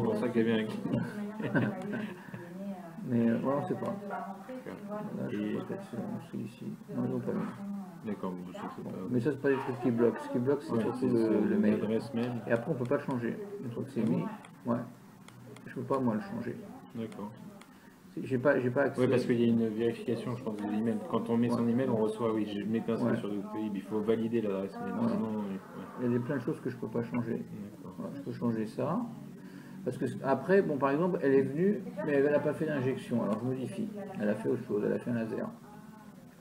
pour ça qu'elle vient avec. Mais ouais, on ne sait pas. Là, je Et- crois qu'elle c'est ici. Non, ils n'ont pas mis. D'accord, bon, je sais pas. Mais ça, c'est pas des trucs qui bloquent. Ce qui bloque, c'est Ouais, surtout c'est le mail. l'adresse mail. Et après, on peut pas le changer. Une fois que c'est mis, ouais. Je peux pas, moi, le changer. D'accord. J'ai pas accès. Oui, parce qu'il y a une vérification, je pense, de l'email. Quand on met son email, on reçoit, oui, je m'étais inscrit Ouais. sur Doctolib, il faut valider l'adresse mail. Voilà. Sinon, Il y a plein de choses que je peux pas changer. D'accord. Voilà, je peux changer ça. Parce que après, bon, par exemple, elle est venue, mais elle n'a pas fait d'injection. Alors je modifie. Elle a fait autre chose, elle a fait un laser.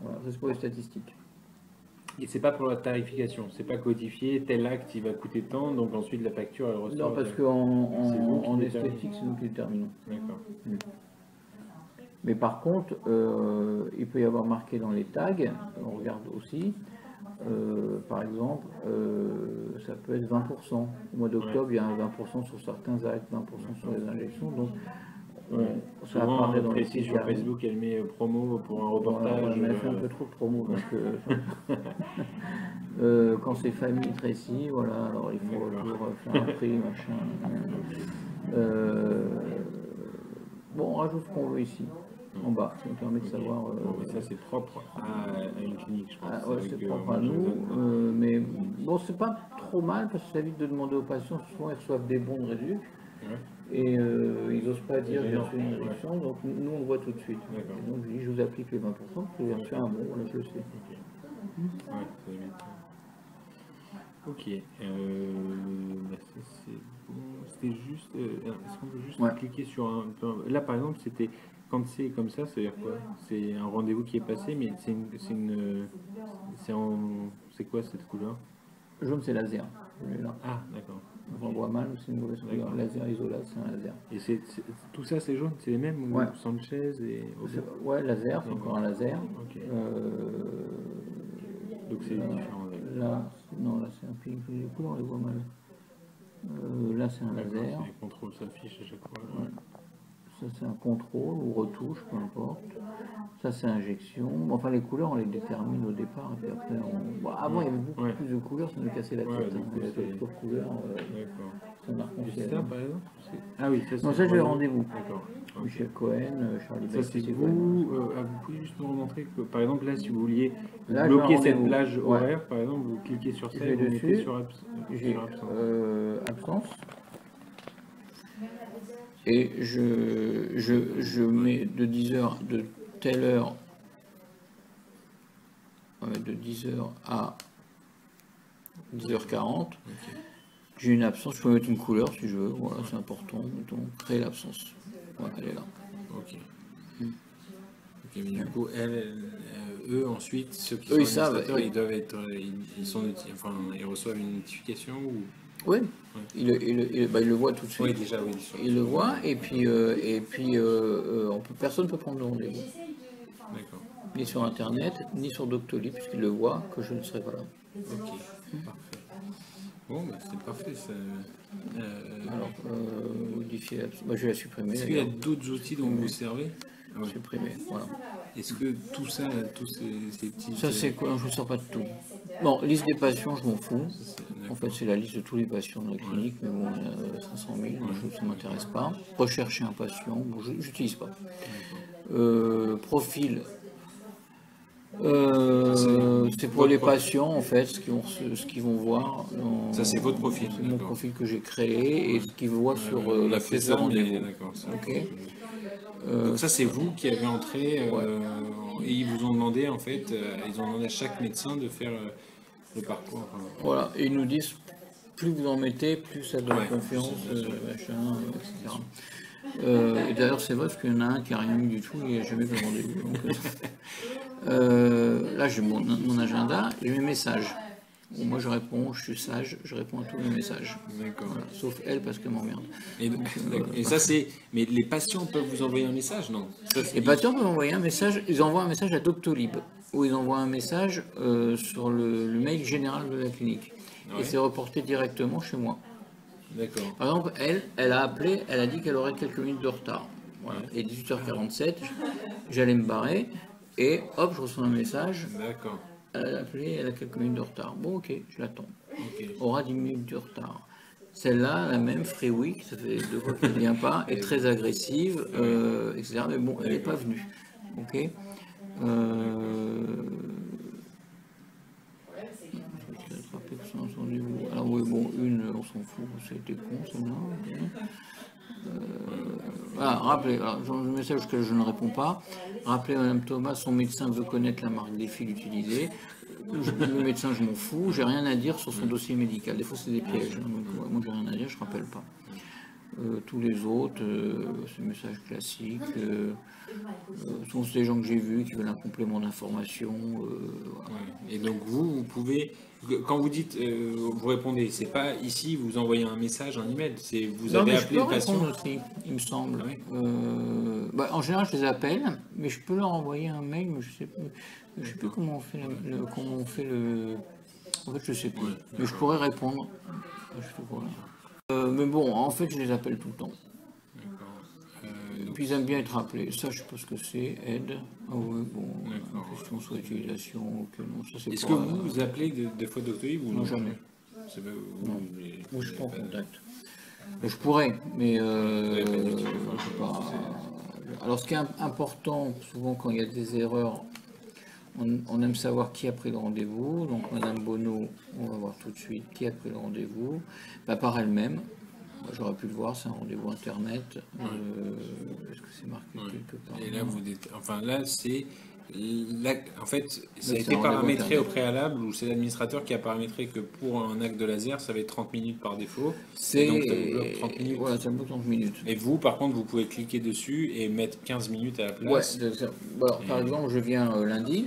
Voilà, ça c'est pour les statistiques. Et c'est pas pour la tarification, c'est pas codifié, tel acte il va coûter tant, donc ensuite la facture elle ressort. Non, parce C'est vous qu'en qui esthétique, c'est nous qui déterminons. D'accord. Mais par contre, il peut y avoir marqué dans les tags, on regarde aussi, par exemple, ça peut être 20%. Au mois d'octobre, il y a un 20% sur certains actes, 20% sur les injections. Donc, ça Souvent, apparaît dans les Tracy sites sur Facebook, elle met promo pour un reportage. Ouais, mais elle fait un peu trop de promo. Donc, quand c'est famille Tracy, voilà, alors il faut toujours faire un prix, machin. Bon, on rajoute ce qu'on veut ici, en bas, ça nous permet de savoir. Mais ça c'est propre à une clinique, je pense. Ah, ouais, c'est propre à nous, mais bon, c'est pas trop mal parce que ça évite de demander aux patients, souvent ils reçoivent des bons de réduc et ils n'osent pas dire j'ai reçu une réduction, donc nous on le voit tout de suite. Et donc je dis je vous applique les 20%, j'ai reçu un bon, voilà, je le sais. Ouais, ça évite. Ok, bah ça c'est bon. C'était juste, est-ce qu'on peut juste cliquer sur un. Là par exemple, c'était quand c'est comme ça, c'est-à-dire quoi? C'est un rendez-vous qui est passé, mais c'est quoi cette couleur? Jaune c'est laser, celui-là. Ah, d'accord. On voit mal, c'est une mauvaise couleur. Laser isolate, c'est un laser. Et tout ça c'est jaune, c'est les mêmes ou Sanchez et. Ouais, laser, c'est encore un laser. Ok. Donc c'est différent. Là, non, là c'est un pink, les couleurs on les voit mal. Là c'est un laser. Les contrôles s'affichent à chaque fois. Ouais. Ça c'est un contrôle ou retouche, peu importe. Ça c'est injection. Enfin les couleurs on les détermine au départ et puis après on. Bon, avant il y avait beaucoup plus de couleurs, ça nous cassait la tête. Il y avait trop de couleurs. C'est un arc-en-ciel. Ça par exemple Ah oui, ça c'est. Non, ça j'ai le rendez-vous. D'accord. Michel Cohen, Charlie Ça c'est vous. Vous pouvez juste nous remontrer que par exemple là si vous vouliez là, bloquer cette plage horaire, par exemple, vous cliquez sur ça et vous mettez sur absence. Et je mets de 10h, de telle heure, de 10h à 10h40. J'ai une absence, je peux mettre une couleur si je veux, voilà, c'est important. Donc, créer l'absence. Voilà, elle est là. Ok. Mais du coup, eux ensuite, ceux qui sont administrateurs, ils doivent être, ils reçoivent une notification ou. Oui, il le voit tout de suite. Oui, déjà, oui. Il le voit et puis personne ne peut prendre le rendez-vous. D'accord. Ni sur Internet, ni sur Doctolib, puisqu'il le voit que je ne serai pas là. Ok, parfait. Bon, bah, c'est parfait. Ça, alors, modifier je vais la supprimer. Est-ce qu'il y a d'autres outils dont vous servez? Supprimer, voilà. Est-ce que tout ça, tous ces petits... Ça c'est quoi? Je ne sors pas de tout. Bon, liste des patients, je m'en fous. En fait, c'est la liste de tous les patients de la clinique, mais bon, il y a 500 000, donc ça ne m'intéresse pas. Rechercher un patient, bon, je n'utilise pas. Profil, c'est pour les patients, en fait, ce qu'ils vont voir. Ça, c'est votre profil. C'est mon profil que j'ai créé et ce qu'ils voient sur la prise de rendez-vous. Ok. Donc ça, c'est vous qui avez entré et ils vous ont demandé, en fait, ils ont demandé à chaque médecin de faire le parcours. Voilà, et ils nous disent, plus vous en mettez, plus ça donne confiance, machin, etc. Et d'ailleurs, c'est vrai, parce qu'il y en a un qui n'a rien mis du tout, il n'a jamais fait de rendez-vous. Là, j'ai mon agenda et mes messages. Bon, moi, je réponds, je suis sage, je réponds à tous mes messages. D'accord. Voilà, sauf elle, parce qu'elle m'emmerde. Et ça, c'est... Mais les patients peuvent vous envoyer un message, non? Les patients peuvent envoyer un message, ils envoient un message à Doctolib, ou ils envoient un message sur le mail général de la clinique. Et c'est reporté directement chez moi. D'accord. Par exemple, elle a appelé, elle a dit qu'elle aurait quelques minutes de retard. Voilà. Et 18h47, j'allais me barrer, et hop, je reçois un message. D'accord. Elle a appelé, elle a quelques minutes de retard. Bon, ok, je l'attends. Okay. Aura 10 minutes de retard. Celle-là, la même, Free Week, ça fait 2 fois qu'elle ne vient pas, est très agressive, etc. Mais bon, elle n'est pas venue. Ok. Alors oui, bon, une, on s'en fout, c'était con, celle-là. Voilà, rappelez, alors, le message auquel je ne réponds pas. Rappelez, Madame Thomas, son médecin veut connaître la marque des fils utilisés. Le médecin, je m'en fous, j'ai rien à dire sur son dossier médical. Des fois, c'est des pièges, hein, donc moi, j'ai rien à dire, je rappelle pas. Tous les autres, c'est le message classique. Sont des gens que j'ai vus qui veulent un complément d'information. Voilà. Et donc vous pouvez, quand vous dites, vous répondez, c'est pas ici, vous envoyez un message, un email, c'est vous Non, avez mais appelé je le peux patient. répondre aussi, il me semble. Oui. En général, je les appelle, mais je peux leur envoyer un mail, mais je sais plus comment on fait En fait, je sais plus. Mais je pourrais répondre. Mais bon, en fait, je les appelle tout le temps. Et puis ils aiment bien être appelés. Ça, je sais pas ce que c'est. Aide. Ah oui, bon. Question sur l'utilisation. Ok, non, ça c'est. Est-ce que vous appelez des fois Doctolib ou non? Jamais. C'est pas, non. Moi, je suis pas en contact. Je pourrais, mais je sais pas. Alors, ce qui est important, souvent quand il y a des erreurs, on aime savoir qui a pris le rendez-vous. Donc, Madame Bonneau, on va voir tout de suite qui a pris le rendez-vous. Par elle-même. J'aurais pu le voir, c'est un rendez-vous internet. Est-ce que c'est marqué quelque part? Et là, enfin là, c'est en fait, ça a été paramétré au préalable ou c'est l'administrateur qui a paramétré que pour un acte de laser, ça va être 30 minutes par défaut. Et donc ça vous bloque 30 minutes. Voilà, ça me bloque 30 minutes. Et vous, par contre, vous pouvez cliquer dessus et mettre 15 minutes à la place. Ouais, alors, par exemple, je viens lundi.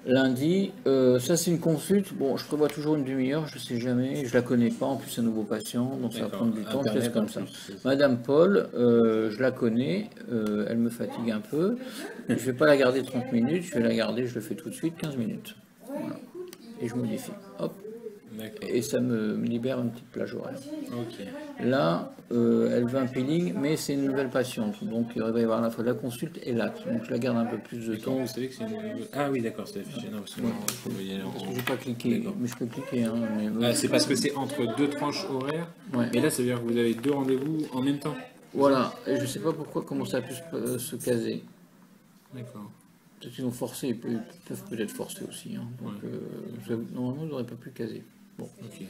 Lundi, ça c'est une consulte. Bon, je prévois toujours une demi-heure, je sais jamais, je la connais pas. En plus, c'est un nouveau patient, donc ça va prendre du temps. Je laisse comme ça. Madame Paul, je la connais, elle me fatigue un peu. Je vais pas la garder 30 minutes, je vais la garder, je le fais tout de suite, 15 minutes. Voilà. Et je modifie. Hop. Et ça me libère une petite plage horaire. Okay. Là, elle veut un peeling, mais c'est une nouvelle patiente. Donc il va y avoir à la fois la consulte et l'acte. Donc je la garde un peu plus de temps. Vous savez que c'est une... Ah oui, d'accord, c'est affiché. Non, parce que je n'ai pas cliqué, mais je peux cliquer. Hein, c'est parce que c'est entre deux tranches horaires. Ouais. Et là, ça veut dire que vous avez deux rendez-vous en même temps. Voilà. Et je ne sais pas comment ça a pu se caser. D'accord. Peut-être qu'ils ont forcé, ils peuvent peut-être forcer aussi. Hein. Donc, normalement, ils n'auraient pas pu caser. Bon. Okay.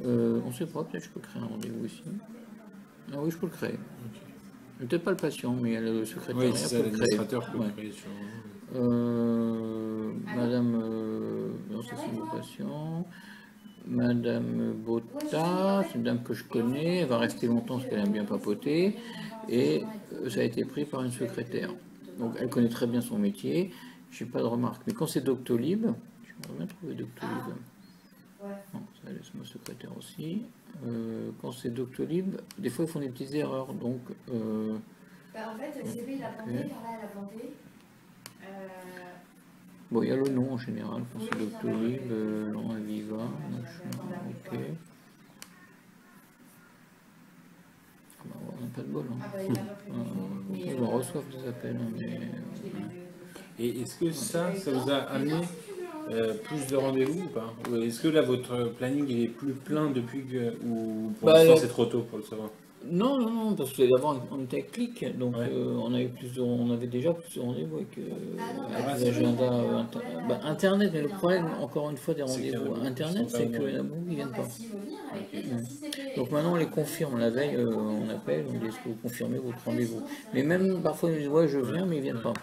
On ne sait pas, peut-être que je peux créer un rendez-vous ici. Ah oui, je peux le créer. Okay. Peut-être pas le patient, mais il y a le secrétaire. Oui, c'est ça, l'administrateur peut le créer sur... Madame... non, ça c'est mon patient. Madame Botta, c'est une dame que je connais, elle va rester longtemps parce qu'elle aime bien papoter. Et ça a été pris par une secrétaire. Donc elle connaît très bien son métier, je n'ai pas de remarque. Mais quand c'est Doctolib, je vais bien trouver Doctolib. Non, ça laisse ma secrétaire aussi. Quand c'est Doctolib, des fois ils font des petites erreurs. Donc, en fait, c'est lui, il a planté, par là, elle a planté. Bon, il y a le nom en général. Quand c'est Doctolib, non, Aviva, ok. On n'a pas de bol. Hein. On reçoit des appels. Hein, mais... Et est-ce que ça vous a amené plus de rendez-vous ou pas? Est-ce que là, votre planning il est plus plein depuis que... Ou pour l'instant, c'est trop tôt pour le savoir? Non, parce que d'abord on était avec Click, donc on avait déjà plus de rendez-vous avec les agendas Internet, mais le problème, encore une fois, des rendez-vous Internet, c'est qu'il y en a beaucoup qui ne viennent pas. Donc maintenant on les confirme, la veille on appelle, on dit est-ce que vous confirmez votre rendez-vous. Mais même parfois ils disent ouais je viens mais ils ne viennent pas.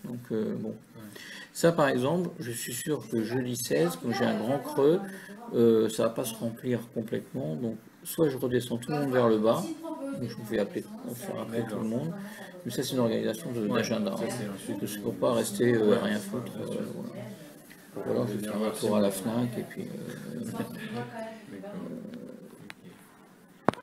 Donc bon. Ça par exemple, je suis sûr que jeudi 16, quand j'ai un grand creux, ça ne va pas se remplir complètement, donc soit je redescends tout le monde vers le bas, donc je vous fais faire appeler tout le monde, mais ça c'est une organisation d'agenda, c'est pour pas rester à rien foutre. Voilà. Ou alors je vais faire un tour à la FNAC et puis